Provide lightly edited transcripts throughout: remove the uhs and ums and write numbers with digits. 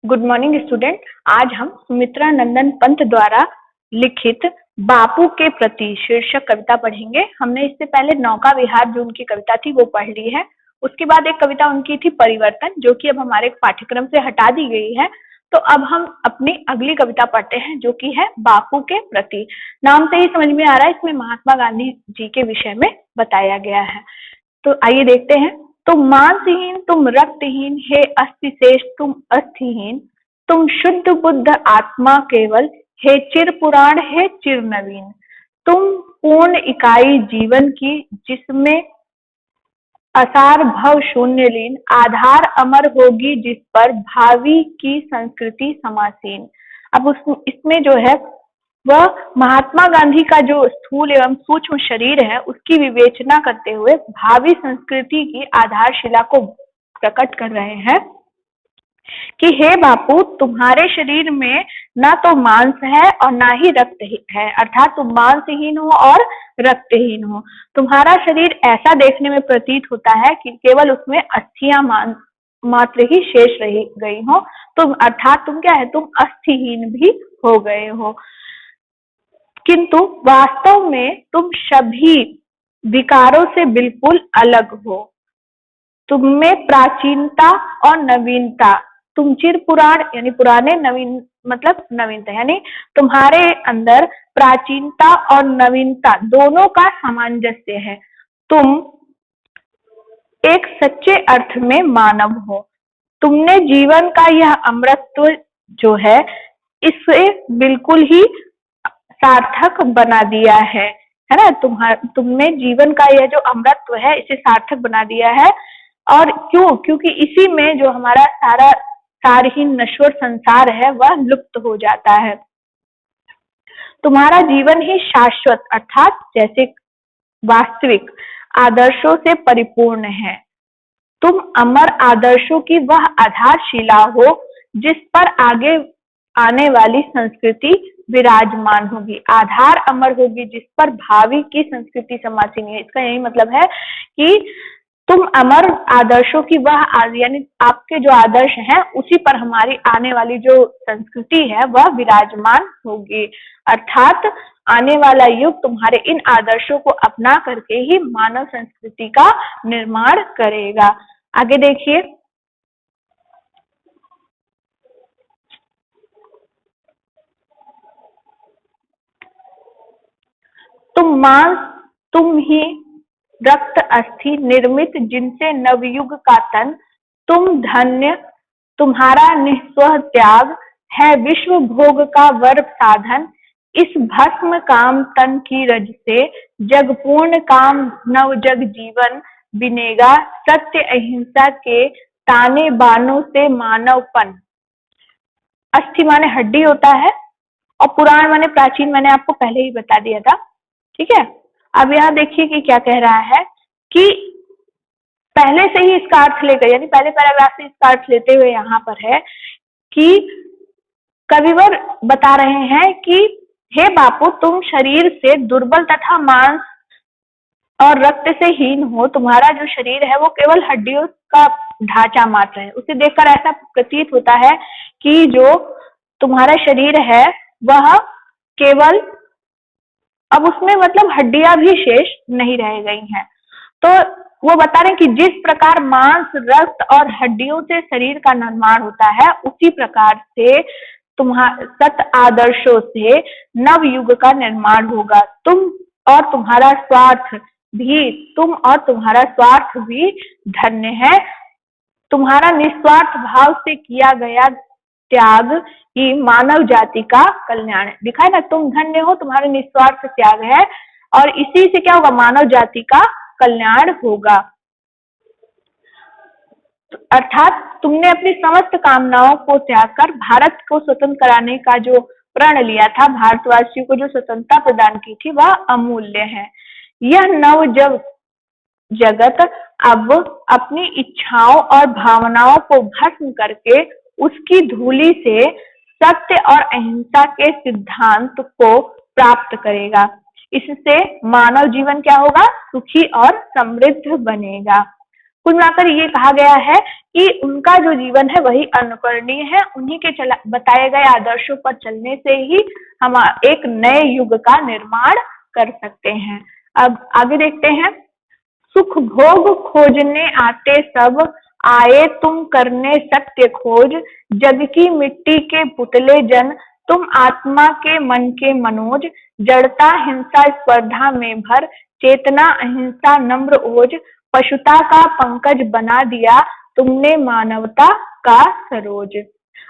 Good morning student. आज हम सुमित्रा नंदन पंत द्वारा लिखित बापू के प्रति शीर्षक कविता पढ़ेंगे। हमने इससे पहले नौका विहार जो उनकी कविता थी वो पढ़ ली है। उसके बाद एक कविता उनकी थी परिवर्तन, जो कि अब हमारे पाठ्यक्रम से हटा दी गई है। तो अब हम अपनी अगली कविता पढ़ते हैं जो कि है बापू के प्रति। नाम से ही समझ में आ रहा है इसमें महात्मा गांधी जी के विषय में बताया गया है। तो आइए देखते हैं। तुम मांसहीन, तुम रक्तहीन, हे अस्थि शेष तुम अस्थिहीन, तुम शुद्ध बुद्ध आत्मा केवल, हे चिर पुराण, हे चिर नवीन, तुम पूर्ण इकाई जीवन की, जिसमें असार भव शून्य लीन, आधार अमर होगी जिस पर भावी की संस्कृति समासीन। अब इसमें जो है वह महात्मा गांधी का जो स्थूल एवं सूक्ष्म शरीर है उसकी विवेचना करते हुए भावी संस्कृति की आधारशिला को प्रकट कर रहे हैं कि हे बापू, तुम्हारे शरीर में ना तो मांस है और ना ही रक्त है, अर्थात तुम मांसहीन हो और रक्तहीन हो। तुम्हारा शरीर ऐसा देखने में प्रतीत होता है कि केवल उसमें अस्थियां मात्र ही शेष रह गई हो। तुम अर्थात तुम क्या है, तुम अस्थिहीन भी हो गए हो, किंतु वास्तव में तुम सभी विकारों से बिल्कुल अलग हो। तुममें प्राचीनता और नवीनता, तुम चिर पुराण यानी पुराने, नवीन मतलब नवीनता, यानी तुम्हारे अंदर प्राचीनता और नवीनता दोनों का सामंजस्य है। तुम एक सच्चे अर्थ में मानव हो। तुमने जीवन का यह अमृतत्व जो है इसे बिल्कुल ही सार्थक बना दिया है ना। तुमने जीवन का यह जो अमृतत्व है इसे सार्थक बना दिया है। और क्यों? क्योंकि इसी में जो हमारा सारहीन नश्वर संसार है वह लुप्त हो जाता है। तुम्हारा जीवन ही शाश्वत अर्थात जैसे वास्तविक आदर्शों से परिपूर्ण है। तुम अमर आदर्शों की वह आधारशिला हो जिस पर आगे आने वाली संस्कृति विराजमान होगी। आधार अमर होगी जिस पर भावी की संस्कृति समासीन है। इसका यही मतलब है कि तुम अमर आदर्शों की वह यानी आपके जो आदर्श हैं उसी पर हमारी आने वाली जो संस्कृति है वह विराजमान होगी। अर्थात आने वाला युग तुम्हारे इन आदर्शों को अपना करके ही मानव संस्कृति का निर्माण करेगा। आगे देखिए। तुम मांस, तुम ही रक्त अस्थि निर्मित जिनसे नवयुग का तन, तुम धन्य, तुम्हारा निस्वह त्याग है विश्व भोग का वर साधन। इस भस्म काम तन की रज से जग पूर्ण काम नव जग जीवन बिनेगा। सत्य अहिंसा के ताने बानों से मानवपन। अस्थि माने हड्डी होता है और पुराण माने प्राचीन, मैंने आपको पहले ही बता दिया था। ठीक है। अब यहाँ देखिए कि क्या कह रहा है कि पहले से ही इसका अर्थ लेकर, यानी पहले पैराग्राफ से इसका अर्थ लेते हुए यहाँ पर है कि कविवर बता रहे हैं कि हे बापू, तुम शरीर से दुर्बल तथा मांस और रक्त से हीन हो। तुम्हारा जो शरीर है वो केवल हड्डियों का ढांचा मात्र है। उसे देखकर ऐसा प्रतीत होता है कि जो तुम्हारा शरीर है वह केवल, अब उसमें मतलब हड्डियां भी शेष नहीं रह गई हैं। तो वो बता रहे हैं कि जिस प्रकार मांस, रक्त और हड्डियों से शरीर का निर्माण होता है उसी प्रकार से सत आदर्शों से नव युग का निर्माण होगा। तुम और तुम्हारा स्वार्थ भी धन्य है। तुम्हारा निस्वार्थ भाव से किया गया त्याग ही मानव जाति का कल्याण है। दिखा है ना, तुम धन्य हो, तुम्हारा निस्वार्थ त्याग है और इसी से क्या होगा, मानव जाति का कल्याण होगा। अर्थात तुमने अपनी समस्त कामनाओं को त्याग कर भारत को स्वतंत्र कराने का जो प्रण लिया था, भारतवासियों को जो स्वतंत्रता प्रदान की थी वह अमूल्य है। यह नव जगत अब अपनी इच्छाओं और भावनाओं को भस्म करके उसकी धूलि से सत्य और अहिंसा के सिद्धांत को प्राप्त करेगा। इससे मानव जीवन क्या होगा, सुखी और समृद्ध बनेगा। कुल मिलाकर ये कहा गया है कि उनका जो जीवन है वही अनुकरणीय है, उन्हीं के बताए गए आदर्शों पर चलने से ही हम एक नए युग का निर्माण कर सकते हैं। अब आगे देखते हैं। सुख भोग खोजने आते सब, आए तुम करने सत्य खोज, जग की मिट्टी के पुतले जन, तुम आत्मा के मन के मनोज, जड़ता हिंसा स्पर्धा में भर, चेतना अहिंसा नम्र ओज, पशुता का पंकज बना दिया तुमने मानवता का सरोज।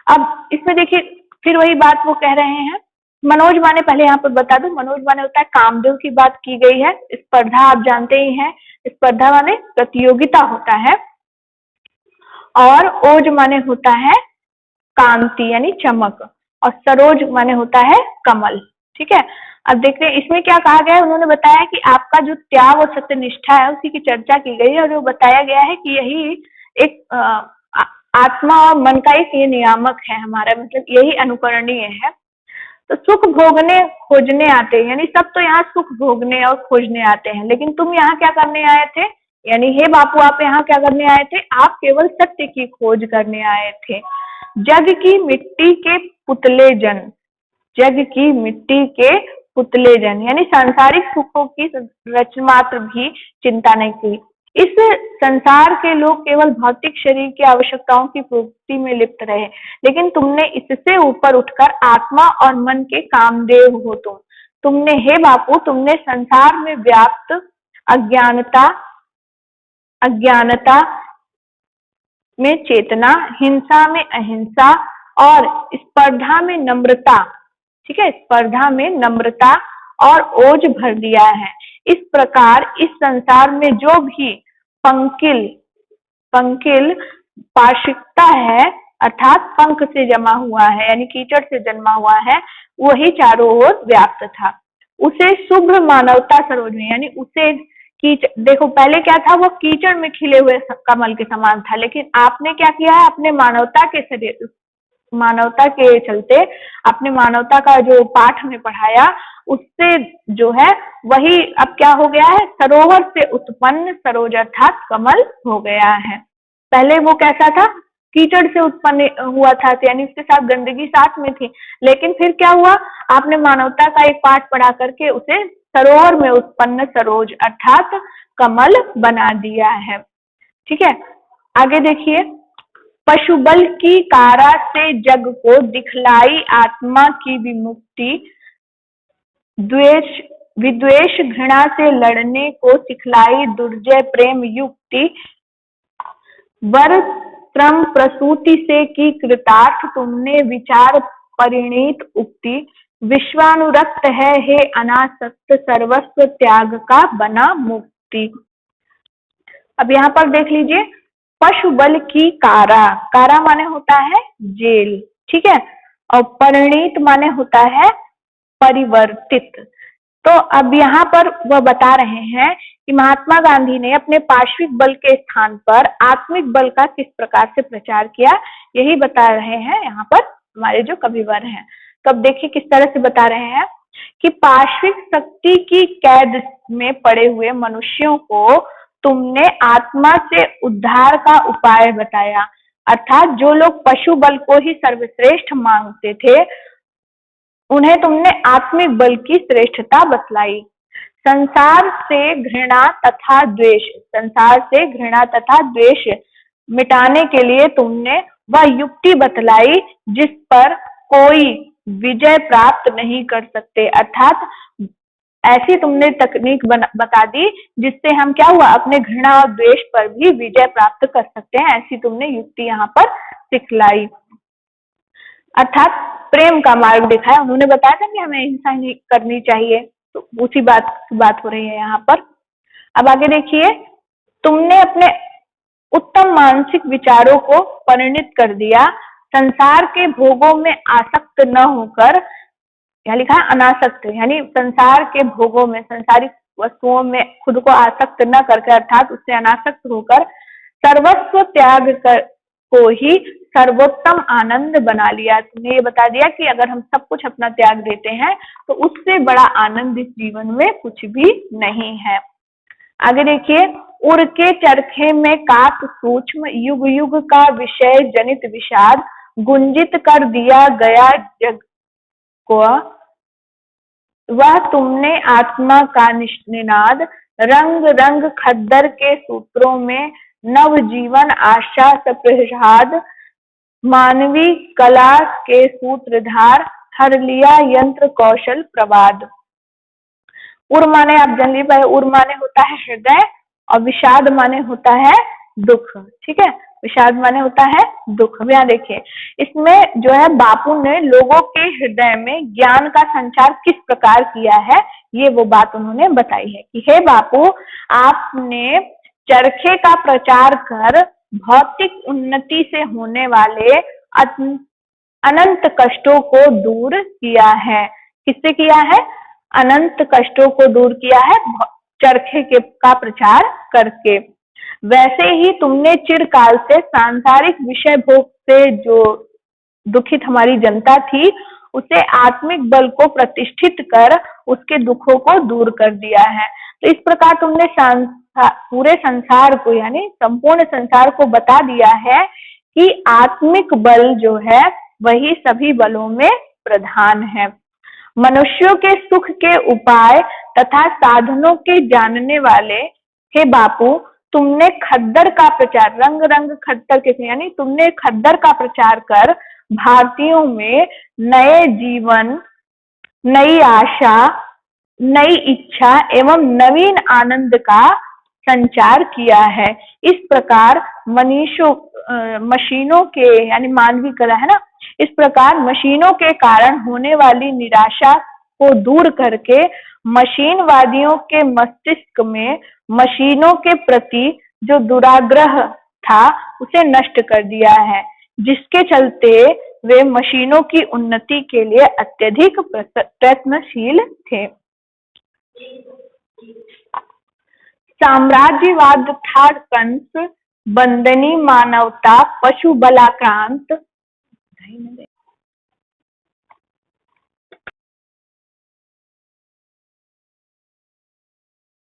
अब इसमें देखिए फिर वही बात वो कह रहे हैं। मनोज माने, पहले यहाँ पर बता दूं, मनोज माने होता है कामदेव की बात की गई है। स्पर्धा आप जानते ही हैं, स्पर्धा माने प्रतियोगिता होता है, और ओज माने होता है कांति यानी चमक, और सरोज माने होता है कमल। ठीक है, अब देखते हैं इसमें क्या कहा गया है। उन्होंने बताया कि आपका जो त्याग और सत्यनिष्ठा है उसी की चर्चा की गई है, और वो बताया गया है कि यही एक आत्मा और मन का एक ये नियामक है हमारा, मतलब यही अनुकरणीय है। तो सुख भोगने खोजने आते हैं, यानी सब तो यहाँ सुख भोगने और खोजने आते हैं, लेकिन तुम यहाँ क्या करने आए थे, यानी हे बापू आप यहाँ क्या करने आए थे, आप केवल सत्य की खोज करने आए थे। जग की मिट्टी के पुतले जन, जग की मिट्टी के पुतले जन, यानी सांसारिक सुखों की रचमात्र भी चिंता नहीं की। इस संसार के लोग केवल भौतिक शरीर की आवश्यकताओं की पूर्ति में लिप्त रहे, लेकिन तुमने इससे ऊपर उठकर आत्मा और मन के कामदेव हो। तुमने हे बापू, तुमने संसार में व्याप्त अज्ञानता अज्ञानता में चेतना, हिंसा में अहिंसा और स्पर्धा में नम्रता, ठीक है, स्पर्धा में नम्रता और ओज भर दिया है। इस प्रकार इस संसार में जो भी पंकिल पार्श्विकता है, अर्थात पंख से जमा हुआ है यानी कीचड़ से जन्मा हुआ है, वही चारों ओर व्याप्त था। उसे शुभ्र मानवता सरोज में, यानी उसे देखो पहले क्या था, वो कीचड़ में खिले हुए कमल के समान था, लेकिन आपने क्या किया है, अपने मानवता के चलते, अपने मानवता का जो पाठ हमने पढ़ाया उससे जो है वही अब क्या हो गया है, सरोवर से उत्पन्न सरोज अर्थात कमल हो गया है। पहले वो कैसा था, कीचड़ से उत्पन्न हुआ था, यानी उसके साथ गंदगी साथ में थी, लेकिन फिर क्या हुआ, आपने मानवता का एक पाठ पढ़ा करके उसे सरोवर में उत्पन्न सरोज अर्थात कमल बना दिया है। ठीक है, आगे देखिए। पशुबल की कारा से जग को दिखलाई आत्मा की विमुक्ति, विद्वेष घृणा से लड़ने को सिखलाई दुर्जय प्रेम युक्ति, वर श्रम प्रसूति से की कृतार्थ तुमने विचार परिणीत उक्ति, विश्वानुरक्त है हे अनासक्त सर्वस्व त्याग का बना मुक्ति। अब यहाँ पर देख लीजिए, पशु बल की कारा, कारा माने होता है जेल, ठीक है, और परिणीत माने होता है परिवर्तित। तो अब यहाँ पर वह बता रहे हैं कि महात्मा गांधी ने अपने पार्श्विक बल के स्थान पर आत्मिक बल का किस प्रकार से प्रचार किया, यही बता रहे हैं यहाँ पर हमारे जो कविवर हैं। तो अब देखिए किस तरह से बता रहे हैं कि पार्श्विक शक्ति की कैद में पड़े हुए मनुष्यों को तुमने आत्मा से उद्धार का उपाय बताया, अर्थात जो लोग पशु बल को ही सर्वश्रेष्ठ मांगते थे उन्हें तुमने आत्मिक बल की श्रेष्ठता बतलाई। संसार से घृणा तथा द्वेष मिटाने के लिए तुमने वह युक्ति बतलाई जिस पर कोई विजय प्राप्त नहीं कर सकते, अर्थात ऐसी तुमने तकनीक बता दी जिससे हम क्या हुआ, अपने घृणा और द्वेष पर भी विजय प्राप्त कर सकते हैं, ऐसी तुमने युक्ति यहाँ पर सिखलाई, अर्थात प्रेम का मार्ग दिखाया। उन्होंने बताया था कि हमें हिंसा नहीं करनी चाहिए, तो उसी बात हो रही है यहाँ पर। अब आगे देखिए, तुमने अपने उत्तम मानसिक विचारों को परिणित कर दिया, संसार के भोगों में आसक्त न होकर, यहाँ लिखा है अनासक्त, यानी संसार के भोगों में, संसारिक वस्तुओं में खुद को आसक्त न करके अर्थात उससे अनासक्त होकर सर्वस्व त्याग को ही सर्वोत्तम आनंद बना लिया। तुमने ये बता दिया कि अगर हम सब कुछ अपना त्याग देते हैं तो उससे बड़ा आनंद इस जीवन में कुछ भी नहीं है। आगे देखिए, उड़ के चरखे में कात सूक्ष्म, युग युग का विषय जनित विषाद, गुंजित कर दिया गया जग को, वह तुमने आत्मा का निनाद, रंग रंग खद्दर के सूत्रों में नव जीवन आशा सप्रसाद, मानवी कला के सूत्रधार, हर लिया यंत्र कौशल प्रवाद। उर माने आप जान लीजिए, उर माने होता है हृदय और विषाद माने होता है दुख। ठीक है, विषाद माने होता है दुख। अब यहाँ देखिए, इसमें जो है बापू ने लोगों के हृदय में ज्ञान का संचार किस प्रकार किया है, ये वो बात उन्होंने बताई है कि हे बापू, आपने चरखे का प्रचार कर भौतिक उन्नति से होने वाले अनंत कष्टों को दूर किया है। किससे किया है? अनंत कष्टों को दूर किया है चरखे के का प्रचार करके। वैसे ही तुमने चिरकाल से सांसारिक विषय भोग से जो दुखित हमारी जनता थी, उसे आत्मिक बल को प्रतिष्ठित कर उसके दुखों को दूर कर दिया है। तो इस प्रकार तुमने पूरे संसार को, यानी संपूर्ण संसार को बता दिया है कि आत्मिक बल जो है वही सभी बलों में प्रधान है। मनुष्यों के सुख के उपाय तथा साधनों के जानने वाले हे बापू, तुमने खद्दर का प्रचार, रंग रंग खद्दर के, यानी तुमने खद्दर का प्रचार कर भारतीयों में नए जीवन, नई आशा, नई इच्छा एवं नवीन आनंद का संचार किया है। इस प्रकार मशीनों के, यानी मानवीय कला है ना, इस प्रकार मशीनों के कारण होने वाली निराशा को दूर करके मशीनवादियों के मस्तिष्क में मशीनों के प्रति जो दुराग्रह था उसे नष्ट कर दिया है, जिसके चलते वे मशीनों की उन्नति के लिए अत्यधिक प्रयत्नशील थे। साम्राज्यवाद था कंस, बंदनी मानवता पशु बलाक्रांत।